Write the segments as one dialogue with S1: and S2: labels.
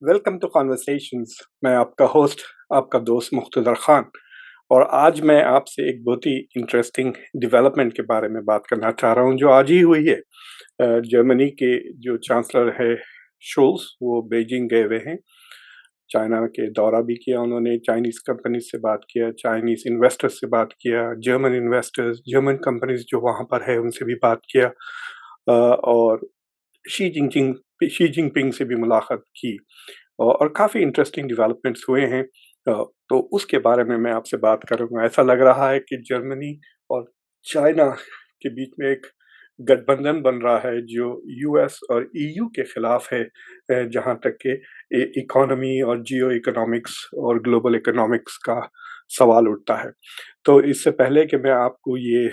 S1: Welcome to conversations. मैं आपका host, आपका दोस्त मुख्तदर खान। और आज मैं आपसे एक बहुत ही इंटरेस्टिंग डेवलपमेंट के बारे में बात करना चाह रहा हूँ जो आज ही हुई है। जर्मनी के जो चांसलर है शोल्स, वो बीजिंग गए हुए हैं। चाइना के दौरा भी किया उन्होंने, चाइनीज कंपनीज से बात किया, चाइनीज इन्वेस्टर्स से बात किया, जर्मन इन्वेस्टर्स, जर्मन कंपनीज जो वहाँ पर है उनसे भी बात किया, और शी जिनपिंग शी जिनपिंग से भी मुलाकात की। और काफ़ी इंटरेस्टिंग डेवलपमेंट्स हुए हैं। तो उसके बारे में मैं आपसे बात करूँगा। ऐसा लग रहा है कि जर्मनी और चाइना के बीच में एक गठबंधन बन रहा है जो यूएस और ईयू के खिलाफ है, जहाँ तक कि इकोनॉमी और जियो इकोनॉमिक्स और ग्लोबल इकोनॉमिक्स का सवाल उठता है। तो इससे पहले कि मैं आपको ये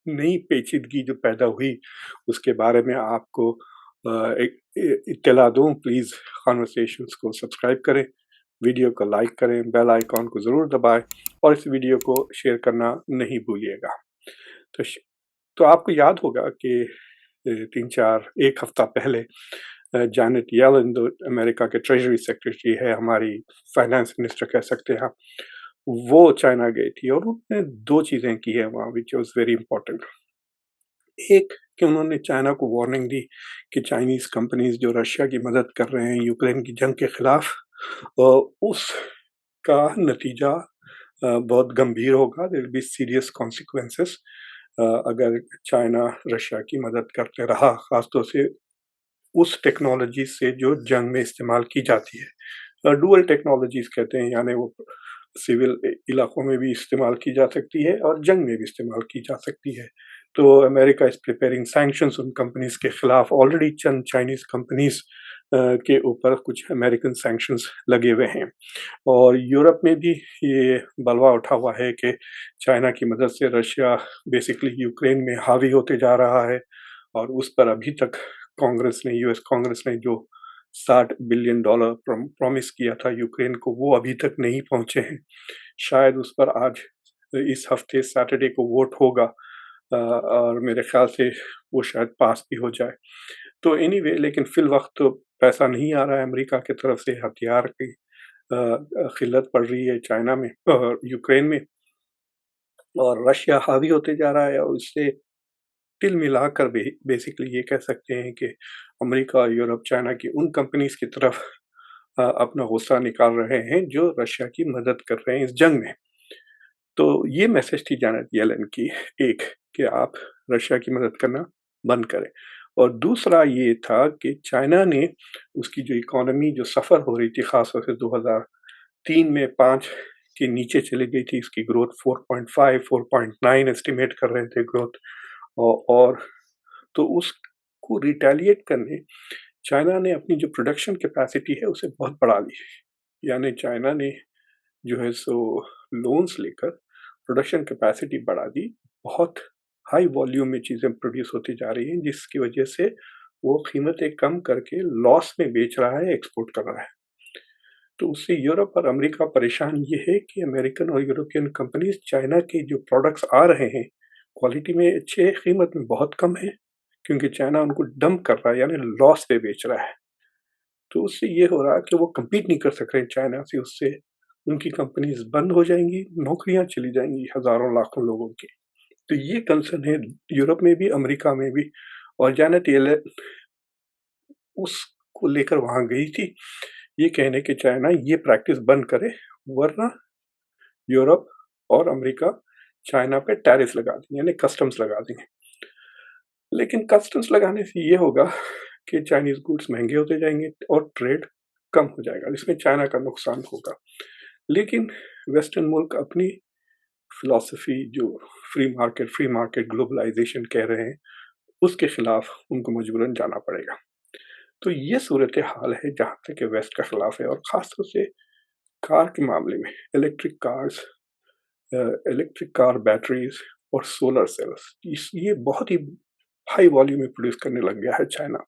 S1: नई पेचीदगी जो पैदा हुई उसके बारे में आपको एक इत्तला दूँ, प्लीज़ कॉन्वर्सेशंस को सब्सक्राइब करें, वीडियो को लाइक करें, बेल आइकॉन को ज़रूर दबाएँ और इस वीडियो को शेयर करना नहीं भूलिएगा। तो श तो आपको याद होगा कि 3-4 1 हफ्ता पहले जैनेट येलेन, जो अमेरिका के ट्रेज़री सेक्रेटरी है, हमारी फाइनेंस मिनिस्टर कह सकते हैं आप, वो चाइना गई थी और उन्होंने 2 चीज़ें की हैं वहाँ, व्हिच वाज़ वेरी इम्पोर्टेंट। एक, कि उन्होंने चाइना को वार्निंग दी कि चाइनीज़ कंपनीज़ जो रशिया की मदद कर रहे हैं यूक्रेन की जंग के खिलाफ, अ, उसका नतीजा बहुत गंभीर होगा। There will be serious consequences अगर चाइना रशिया की मदद करते रहा, खासतौर से उस टेक्नोलॉजी से जो जंग में इस्तेमाल की जाती है। डुअल टेक्नोलॉजीज़ कहते हैं, यानी वो सिविल इलाकों में भी इस्तेमाल की जा सकती है और जंग में भी इस्तेमाल की जा सकती है। तो अमेरिका इज़ प्रिपेयरिंग सैंक्शंस उन कंपनीज़ के खिलाफ। ऑलरेडी चंद चाइनीज़ कंपनीज़ के ऊपर कुछ अमेरिकन सैंक्शंस लगे हुए हैं। और यूरोप में भी ये बलवा उठा हुआ है कि चाइना की मदद से रशिया बेसिकली यूक्रेन में हावी होते जा रहा है, और उस पर अभी तक कांग्रेस ने, यूएस कांग्रेस ने जो $60 बिलियन प्रॉमिस किया था यूक्रेन को, वो अभी तक नहीं पहुंचे हैं। शायद उस पर आज इस हफ्ते सैटरडे को वोट होगा, और मेरे ख्याल से वो शायद पास भी हो जाए। तो एनीवे, लेकिन फिलवक्त तो पैसा नहीं आ रहा है अमेरिका की तरफ से, हथियार की किल्लत पड़ रही है चाइना में, यूक्रेन में, और रशिया हावी होते जा रहा है। और इससे तिल मिलाकर बेसिकली ये कह सकते हैं कि अमेरिका और यूरोप चाइना की उन कंपनीज की तरफ अपना गुस्सा निकाल रहे हैं जो रशिया की मदद कर रहे हैं इस जंग में। तो ये मैसेज थी जैनेट येलेन की, एक, कि आप रशिया की मदद करना बंद करें। और दूसरा ये था कि चाइना ने उसकी जो इकोनॉमी जो सफ़र हो रही थी, ख़ासतौर से 2003 में 5 के नीचे चली गई थी, इसकी ग्रोथ 4.5 4.9 एस्टिमेट कर रहे थे ग्रोथ। और तो उसको रिटेलिएट करने चाइना ने अपनी जो प्रोडक्शन कैपेसिटी है उसे बहुत बढ़ा दी। यानी चाइना ने जो है सो लोन्स लेकर प्रोडक्शन कैपेसिटी बढ़ा दी। बहुत हाई वॉल्यूम में चीज़ें प्रोड्यूस होती जा रही हैं, जिसकी वजह से वो कीमतें कम करके लॉस में बेच रहा है, एक्सपोर्ट कर रहा है। तो उससे यूरोप और अमेरिका परेशान ये है कि अमेरिकन और यूरोपियन कंपनीज चाइना के जो प्रोडक्ट्स आ रहे हैं क्वालिटी में अच्छे हैं, कीमत में बहुत कम है, क्योंकि चाइना उनको डंप कर रहा है, यानी लॉस पे बेच रहा है। तो उससे ये हो रहा है कि वो कम्पीट नहीं कर सक रहे चाइना से, उससे उनकी कंपनीज बंद हो जाएंगी, नौकरियां चली जाएंगी हज़ारों लाखों लोगों की। तो ये कंसर्न है यूरोप में भी, अमेरिका में भी। और जैनेट येलेन उसको लेकर वहाँ गई थी, ये कहने कि चाइना ये प्रैक्टिस बंद करे, वरना यूरोप और अमेरिका चाइना पे टैरिफ लगा देंगे, यानी कस्टम्स लगा देंगे। लेकिन कस्टम्स लगाने से ये होगा कि चाइनीज़ गुड्स महँगे होते जाएँगे और ट्रेड कम हो जाएगा, जिसमें चाइना का नुकसान होगा। लेकिन वेस्टर्न मुल्क अपनी फ़िलॉसफ़ी जो फ्री मार्केट ग्लोबलाइज़ेशन कह रहे हैं, उसके खिलाफ उनको मजबूरन जाना पड़ेगा। तो ये सूरत-ए-हाल है जहाँ तक कि वेस्ट का खिलाफ है, और ख़ास तौर से कार के मामले में electric cars, electric car batteries और सोलर सेल्स, ये बहुत ही हाई वॉल्यूम में प्रोड्यूस करने लग गया है चाइना।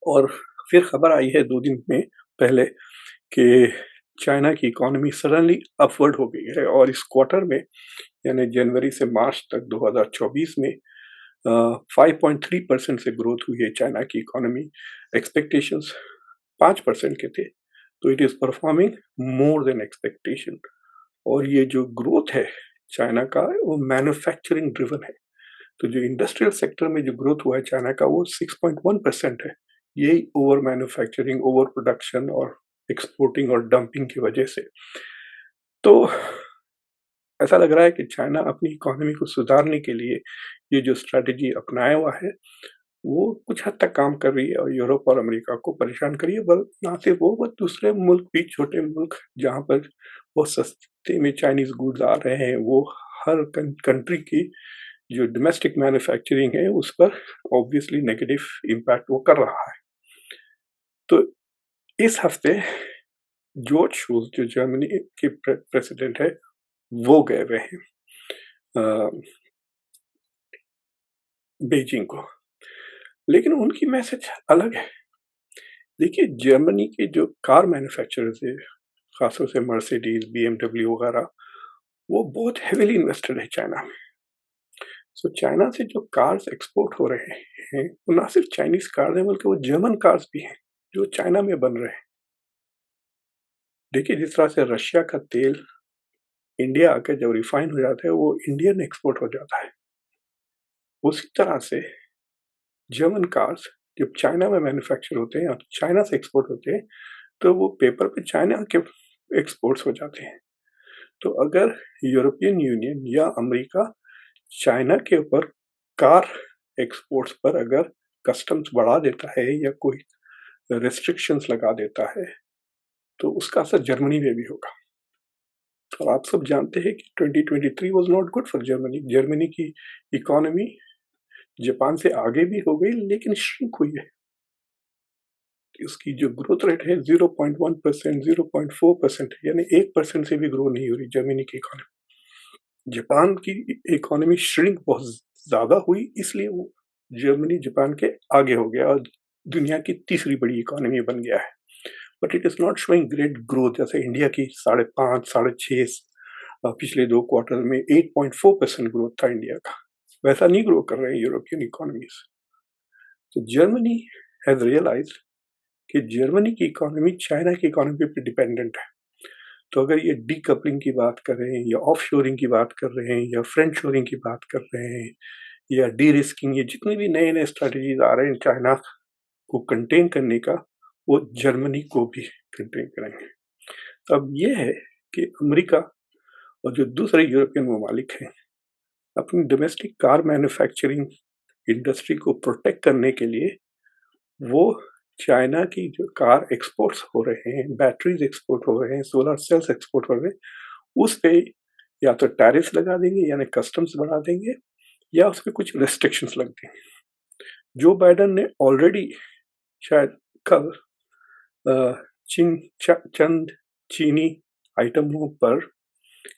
S1: और फिर खबर आई है 2 दिन में पहले कि चाइना की इकोनॉमी सडनली अपवर्ड हो गई है, और इस क्वार्टर में, यानी जनवरी से मार्च तक 2024 में 5.3% से ग्रोथ हुई है चाइना की इकोनॉमी। एक्सपेक्टेशंस 5% के थे, तो it is performing more than expectation. और ये जो ग्रोथ है चाइना का, वो मैन्युफैक्चरिंग ड्रिवन है। तो जो इंडस्ट्रियल सेक्टर में जो ग्रोथ हुआ है चाइना का, वो 6.1% है। यही ओवर मैन्युफैक्चरिंग, ओवर प्रोडक्शन और एक्सपोर्टिंग और डंपिंग की वजह से। तो ऐसा लग रहा है कि चाइना अपनी इकोनॉमी को सुधारने के लिए ये जो स्ट्रैटेजी अपनाया हुआ है, वो कुछ हद तक काम कर रही है और यूरोप और अमेरिका को परेशान कर रही है। बल ना सिर्फ वो, बट दूसरे मुल्क भी, छोटे मुल्क जहाँ पर बहुत सस्ते में चाइनीज़ गुड्स आ रहे हैं, वो हर कंट्री की जो डोमेस्टिक मैन्युफैक्चरिंग है उस पर ऑब्वियसली नेगेटिव इम्पैक्ट वो कर रहा है। तो इस हफ्ते जॉर्ज शोल्ज जो जर्मनी के प्रेसिडेंट है, वो गए हुए हैं बीजिंग को, लेकिन उनकी मैसेज अलग है। देखिए, जर्मनी के जो कार मैन्युफैक्चरर्स है, खासतौर से मर्सिडीज, बीएमडब्ल्यू वगैरह, वो बहुत हेविली इन्वेस्टेड है चाइना में। सो चाइना से जो कार्स एक्सपोर्ट हो रहे हैं, वो ना सिर्फ चाइनीज कार्स हैं, बल्कि वो जर्मन कार्स भी हैं जो चाइना में बन रहे हैं। देखिए, जिस तरह से रशिया का तेल इंडिया आकर जब रिफाइन हो जाता है, वो इंडियन एक्सपोर्ट हो जाता है। उसी तरह से जर्मन कार्स जब चाइना में मैन्युफैक्चर होते हैं या चाइना से एक्सपोर्ट होते हैं, तो वो पेपर पे चाइना के एक्सपोर्ट्स हो जाते हैं। तो अगर यूरोपियन यूनियन या अमेरिका चाइना के ऊपर कार एक्सपोर्ट्स पर अगर कस्टम्स बढ़ा देता है या कोई रेस्ट्रिक्शंस लगा देता है, तो उसका असर जर्मनी में भी होगा। और आप सब जानते हैं कि 2023 was not good for Germany. Germany की इकोनॉमी जापान से आगे भी हो गई, लेकिन श्रिंक हुई है। उसकी जो ग्रोथ रेट है 0.1%, 0.4% है, यानी 1% से भी ग्रो नहीं हो रही जर्मनी की इकोनॉमी। जापान की इकोनॉमी श्रिंक बहुत ज्यादा हुई, इसलिए वो जर्मनी जापान के आगे हो गया और दुनिया की तीसरी बड़ी इकोनॉमी बन गया है। But it is not showing great growth, जैसे इंडिया की 5.5, 6.5, पिछले 2 क्वार्टर में 8.4% ग्रोथ था इंडिया का। वैसा नहीं ग्रो कर रहे हैं यूरोपियन इकोनॉमीज। तो जर्मनी हैज रियलाइज कि जर्मनी की इकोनॉमी चाइना की इकोनॉमी पे डिपेंडेंट है। तो अगर ये डीकपलिंग की बात कर रहे हैं या ऑफ शोरिंग की बात कर रहे हैं या फ्रेंड शोरिंग की बात कर रहे हैं या डी रिस्किंग, ये जितने भी नए नए स्ट्रैटेजीज आ रहे हैं चाइना को कंटेन करने का, वो जर्मनी को भी कंटेन करेंगे। तो अब ये है कि अमेरिका और जो दूसरे यूरोपियन ममालिक हैं, अपनी डोमेस्टिक कार मैन्युफैक्चरिंग इंडस्ट्री को प्रोटेक्ट करने के लिए वो चाइना की जो कार एक्सपोर्ट्स हो रहे हैं, बैटरीज एक्सपोर्ट हो रहे हैं, सोलर सेल्स एक्सपोर्ट हो रहे हैं, उस पे या तो टैरिफ लगा देंगे यानी कस्टम्स बढ़ा देंगे, या उस पर कुछ रेस्ट्रिक्शंस लग देंगे। जो बाइडन ने ऑलरेडी शायद कल चंद चीनी आइटमों पर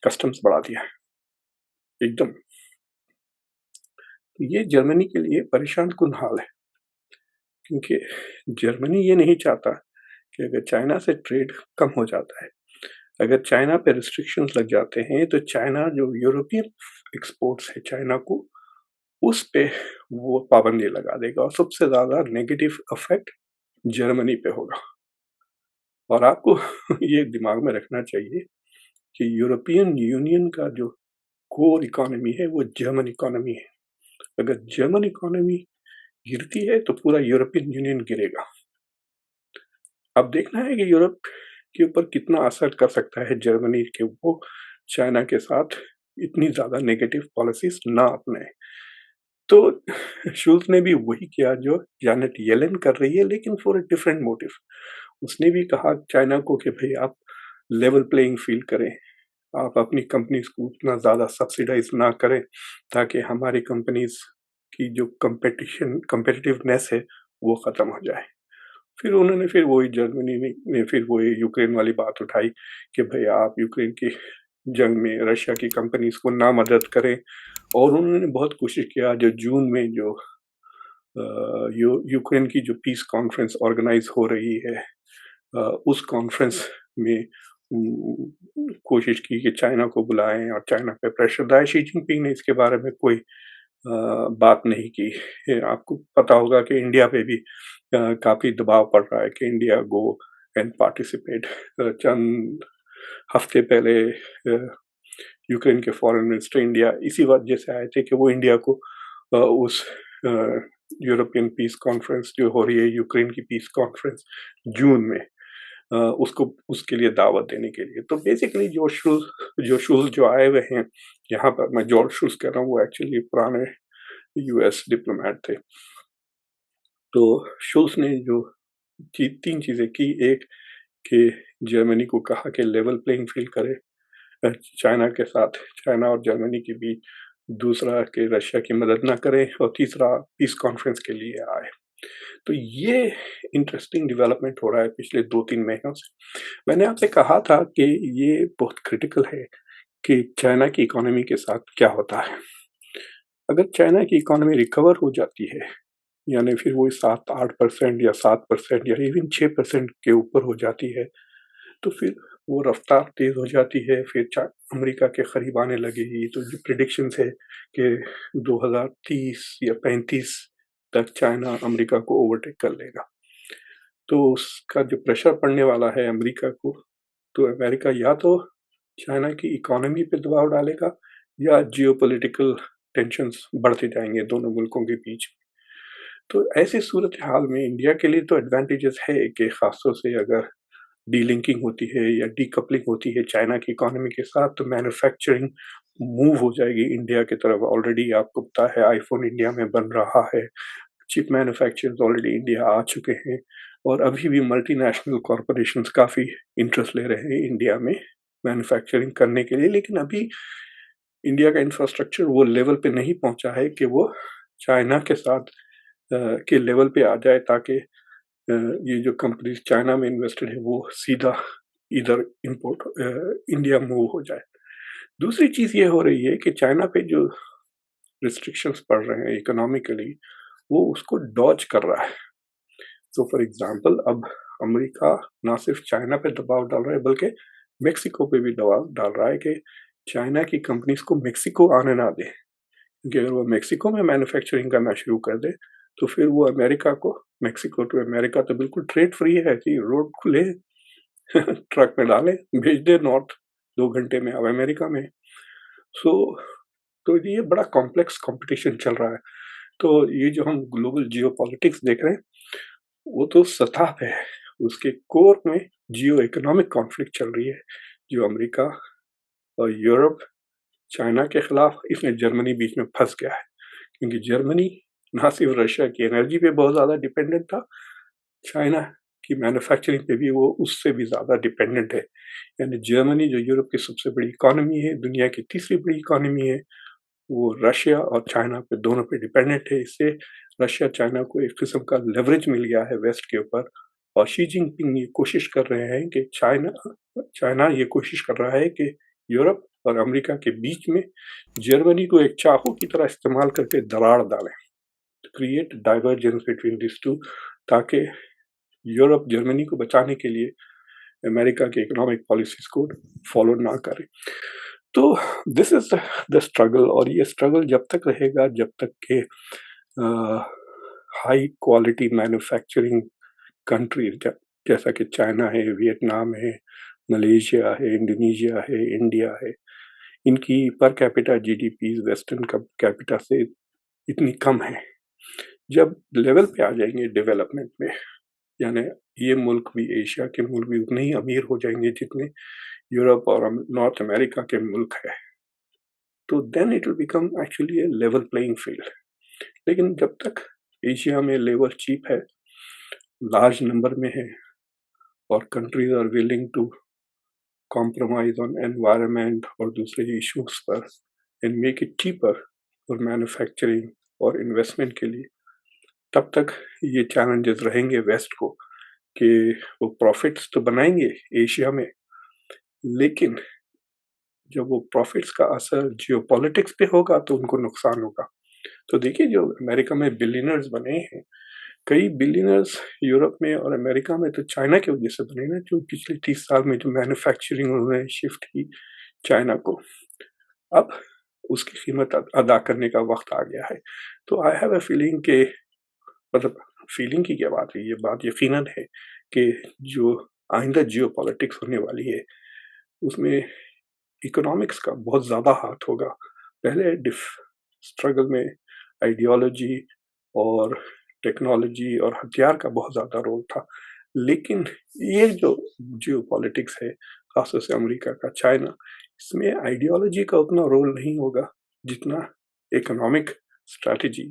S1: कस्टम्स बढ़ा दिया है एकदम। तो ये जर्मनी के लिए परेशान कुन हाल है, क्योंकि जर्मनी ये नहीं चाहता कि अगर चाइना से ट्रेड कम हो जाता है, अगर चाइना पे रिस्ट्रिक्शंस लग जाते हैं, तो चाइना जो यूरोपियन एक्सपोर्ट्स है चाइना को, उस पे वो पाबंदी लगा देगा और सबसे ज़्यादा नेगेटिव इफेक्ट जर्मनी पे होगा। और आपको ये दिमाग में रखना चाहिए कि यूरोपियन यूनियन का जो कोर इकोनॉमी है वो जर्मन इकोनॉमी है। अगर जर्मन इकोनॉमी गिरती है तो पूरा यूरोपियन यूनियन गिरेगा। अब देखना है कि यूरोप के ऊपर कितना असर कर सकता है जर्मनी के वो चाइना के साथ इतनी ज्यादा नेगेटिव पॉलिसीज ना अपने। तो शुल्स ने भी वही किया जो जानेट येलेन कर रही है, लेकिन फॉर अ डिफरेंट मोटिव। उसने भी कहा चाइना को कि भाई आप लेवल प्लेइंग फील्ड करें, आप अपनी कंपनीज को उतना ज़्यादा सब्सिडाइज ना करें ताकि हमारी कंपनीज की जो कंपेटिटिवनेस है वो ख़त्म हो जाए। फिर उन्होंने फिर वही जर्मनी ने फिर वही यूक्रेन वाली बात उठाई कि भाई आप यूक्रेन की जंग में रशिया की कंपनीज को ना मदद करें। और उन्होंने बहुत कोशिश किया, जो जून में जो यूक्रेन की जो पीस कॉन्फ्रेंस ऑर्गेनाइज हो रही है, उस कॉन्फ्रेंस में कोशिश की कि चाइना को बुलाएं और चाइना पे प्रेशर डाले। शी जिनपिंग ने इसके बारे में कोई बात नहीं की। आपको पता होगा कि इंडिया पे भी काफ़ी दबाव पड़ रहा है कि इंडिया गो एंड पार्टिसिपेट। चंद हफ्ते पहले यूक्रेन के फॉरेन मिनिस्टर इंडिया इसी वजह से आए थे कि वो इंडिया को उस यूरोपियन पीस कॉन्फ्रेंस जो हो रही है, यूक्रेन की पीस कॉन्फ्रेंस जून में, उसको उसके लिए दावत देने के लिए। तो बेसिकली जो शुल्स जो आए हुए हैं यहाँ पर, मैं जॉर्ज शुल्स कह रहा हूँ, वो एक्चुअली पुराने यूएस डिप्लोमेट थे। तो शुल्स ने जो तीन चीजें की, एक कि जर्मनी को कहा कि लेवल प्लेइंग फील्ड करे चाइना के साथ, चाइना और जर्मनी के बीच। दूसरा कि रशिया की मदद ना करें, और तीसरा पीस कॉन्फ्रेंस के लिए आए। तो ये इंटरेस्टिंग डेवलपमेंट हो रहा है पिछले 2-3 महीनों से। मैंने आपसे कहा था कि ये बहुत क्रिटिकल है कि चाइना की इकोनॉमी के साथ क्या होता है। अगर चाइना की इकोनॉमी रिकवर हो जाती है, यानी फिर वो 7-8% या 7% या इवन 6% के ऊपर हो जाती है, तो फिर वो रफ्तार तेज हो जाती है, फिर अमेरिका के करीब आने लगेगी। तो जो प्रिडिक्शंस है कि 2030 या 35 तक चाइना अमेरिका को ओवरटेक कर लेगा। तो उसका जो प्रेशर पड़ने वाला है अमेरिका को, तो अमेरिका या तो चाइना की इकोनॉमी पे दबाव डालेगा या जियोपॉलिटिकल टेंशंस बढ़ते जाएंगे दोनों मुल्कों के बीच। तो ऐसी सूरत हाल में इंडिया के लिए तो एडवांटेजेस है कि खासतौर से अगर डीलिंकिंग होती है या डीकपलिंग होती है चाइना की इकोनॉमी के साथ, तो मैन्युफैक्चरिंग मूव हो जाएगी इंडिया की तरफ। ऑलरेडी आपको पता है आईफोन इंडिया में बन रहा है, चिप मैन्युफैक्चरर्स ऑलरेडी इंडिया आ चुके हैं, और अभी भी मल्टीनेशनल कॉरपोरेशंस काफ़ी इंटरेस्ट ले रहे हैं इंडिया में मैन्युफैक्चरिंग करने के लिए। लेकिन अभी इंडिया का इंफ्रास्ट्रक्चर वो लेवल पे नहीं पहुंचा है कि वो चाइना के साथ के लेवल पे आ जाए, ताकि ये जो कंपनीज चाइना में इन्वेस्टेड है वो सीधा इधर इंपोर्ट इंडिया मूव हो जाए। दूसरी चीज़ ये हो रही है कि चाइना पे जो रिस्ट्रिक्शंस पड़ रहे हैं इकोनॉमिकली, वो उसको डॉज कर रहा है। तो फॉर एग्जांपल अब अमेरिका ना सिर्फ चाइना पे दबाव डाल रहा है, बल्कि मेक्सिको पे भी दबाव डाल रहा है कि चाइना की कंपनीज को मेक्सिको आने ना दे, क्योंकि अगर वो मेक्सिको में मैन्युफैक्चरिंग करना शुरू कर दे, तो फिर वो अमेरिका को, मेक्सिको टू अमेरिका तो बिल्कुल ट्रेड फ्री है कि रोड खुले ट्रक में डाले, भेज दे नॉर्थ, 2 घंटे में अब अमेरिका में। सो तो ये बड़ा कॉम्प्लेक्स कंपटीशन चल रहा है। तो ये जो हम ग्लोबल जियो पॉलिटिक्स देख रहे हैं, वो तो सतह पे है, उसके कोर में जियो इकोनॉमिक कॉन्फ्लिक्ट चल रही है, जो अमेरिका और यूरोप चाइना के खिलाफ, इसमें जर्मनी बीच में फंस गया है। क्योंकि जर्मनी ना सिर्फ रशिया की एनर्जी पे बहुत ज़्यादा डिपेंडेंट था, चाइना की मैन्युफैक्चरिंग पे भी वो उससे भी ज़्यादा डिपेंडेंट है। यानी जर्मनी जो यूरोप की सबसे बड़ी इकोनॉमी है, दुनिया की तीसरी बड़ी इकोनॉमी है, वो रशिया और चाइना पे दोनों पे डिपेंडेंट है। इससे रशिया चाइना को एक किस्म का लेवरेज मिल गया है वेस्ट के ऊपर। और शी जिनपिंग ये कोशिश कर रहे हैं कि चाइना चाइना ये कोशिश कर रहा है कि यूरोप और अमेरिका के बीच में जर्मनी को एक चाकू की तरह इस्तेमाल करके दरार डालें, create divergence between this two, ताकि यूरोप जर्मनी को बचाने के लिए अमेरिका के इकोनॉमिक पॉलिसीज को फॉलो ना करे। तो दिस इज द स्ट्रगल, और ये स्ट्रगल जब तक रहेगा जब तक के हाई क्वालिटी मैन्युफैक्चरिंग कंट्रीज जैसा कि चाइना है, वियतनाम है, मलेशिया है, इंडोनेशिया है, इंडिया है, इनकी per capita GDP western capita से इतनी कम है। जब लेवल पे आ जाएंगे डेवलपमेंट में, यानी ये मुल्क भी, एशिया के मुल्क भी उतने ही अमीर हो जाएंगे जितने यूरोप और नॉर्थ अमेरिका के मुल्क है, तो then it will become actually a level playing field. लेकिन जब तक एशिया में लेबर चीप है, लार्ज नंबर में है, और countries are willing to compromise on environment और दूसरे इश्यूज पर and make it cheaper for manufacturing और इन्वेस्टमेंट के लिए, तब तक ये चैलेंजेस रहेंगे वेस्ट को कि वो प्रॉफिट्स तो बनाएंगे एशिया में, लेकिन जब वो प्रॉफिट्स का असर जियोपॉलिटिक्स पे होगा तो उनको नुकसान होगा। तो देखिए, जो अमेरिका में बिलियनर्स बने हैं, कई बिलियनर्स यूरोप में और अमेरिका में तो चाइना की वजह से बने ना, जो पिछले 30 साल में जो मैन्युफैक्चरिंग उन्होंने शिफ्ट की चाइना को। अब उसकी कीमत अदा करने का वक़्त आ गया है। तो आई हैव अ फीलिंग कि मतलब फीलिंग की क्या बात है, ये बात यकीनन है कि जो आइंदा जियोपॉलिटिक्स होने वाली है, उसमें इकोनॉमिक्स का बहुत ज़्यादा हाथ होगा। पहले डिफ स्ट्रगल में आइडियोलॉजी और टेक्नोलॉजी और हथियार का बहुत ज़्यादा रोल था। लेकिन ये जो जियोपॉलिटिक्स है, ख़ासतौर से अमेरिका का, चाइना, इसमें आइडियोलॉजी का उतना रोल नहीं होगा, जितना इकोनॉमिक स्ट्रैटेजी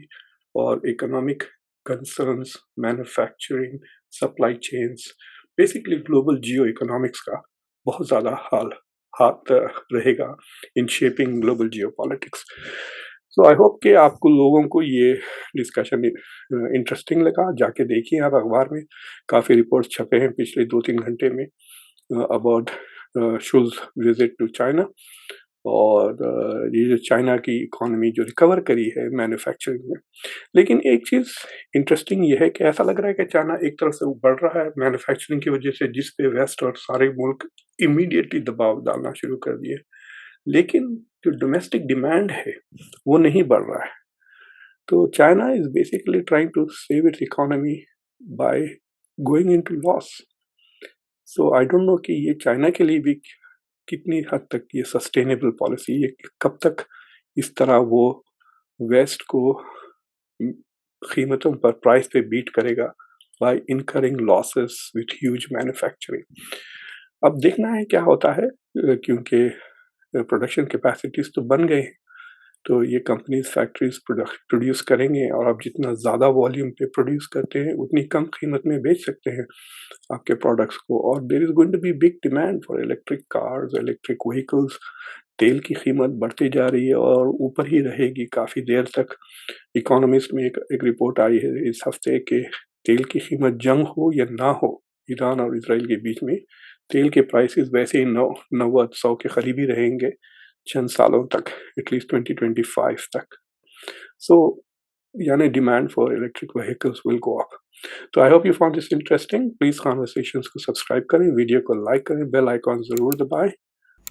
S1: और economic concerns, manufacturing, supply chains, basically global geo economics का बहुत ज़्यादा हाथ रहेगा in shaping global geopolitics. So I hope कि आपको लोगों को ये डिस्कशन इंटरेस्टिंग लगा। जाके देखिए आप अखबार में काफ़ी रिपोर्ट्स छपे हैं पिछले 2-3 घंटे में अबाउट शुज़ विजिट टू चाइना और ये जो चाइना की इकोनॉमी जो रिकवर करी है मैन्युफैक्चरिंग में। लेकिन एक चीज़ इंटरेस्टिंग ये है कि ऐसा लग रहा है कि चाइना एक तरफ से बढ़ रहा है मैन्युफैक्चरिंग की वजह से, जिस पे वेस्ट और सारे मुल्क इमीडिएटली दबाव डालना शुरू कर दिए। लेकिन जो डोमेस्टिक डिमांड है, वो नहीं बढ़ रहा है। तो China is basically trying to save its economy by going into loss. So I don't know कि ये चाइना के लिए भी कितनी हद तक ये सस्टेनेबल पॉलिसी है, कब तक इस तरह वो वेस्ट को कीमतों पर प्राइस पे बीट करेगा by incurring losses with huge manufacturing. अब देखना है क्या होता है, क्योंकि प्रोडक्शन कैपेसिटीज तो बन गए हैं, तो ये कंपनीज फैक्ट्रीज प्रोड्यूस करेंगे और आप जितना ज़्यादा वॉल्यूम पे प्रोड्यूस करते हैं उतनी कम कीमत में बेच सकते हैं आपके प्रोडक्ट्स को। और there is going to be big demand for electric cars, electric vehicles. तेल की कीमत बढ़ती जा रही है और ऊपर ही रहेगी काफ़ी देर तक। इकोनॉमिस्ट में एक रिपोर्ट आई है इस हफ्ते कि तेल की कीमत जंग हो या ना हो ईरान और इसराइल के बीच में, तेल के प्राइसेस वैसे ही 90-100 के करीब ही रहेंगे चंद सालों तक, एटलीस्ट 2025 तक। सो यानी demand for electric vehicles will go up. तो I hope you found this interesting. Please conversations को सब्सक्राइब करें, वीडियो को लाइक करें, बेल आइकॉन जरूर दबाएं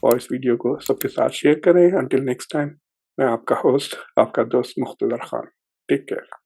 S1: और इस वीडियो को सबके साथ शेयर करें। अंटिल नेक्स्ट टाइम, मैं आपका होस्ट, आपका दोस्त मुख्तदर खान। Take care.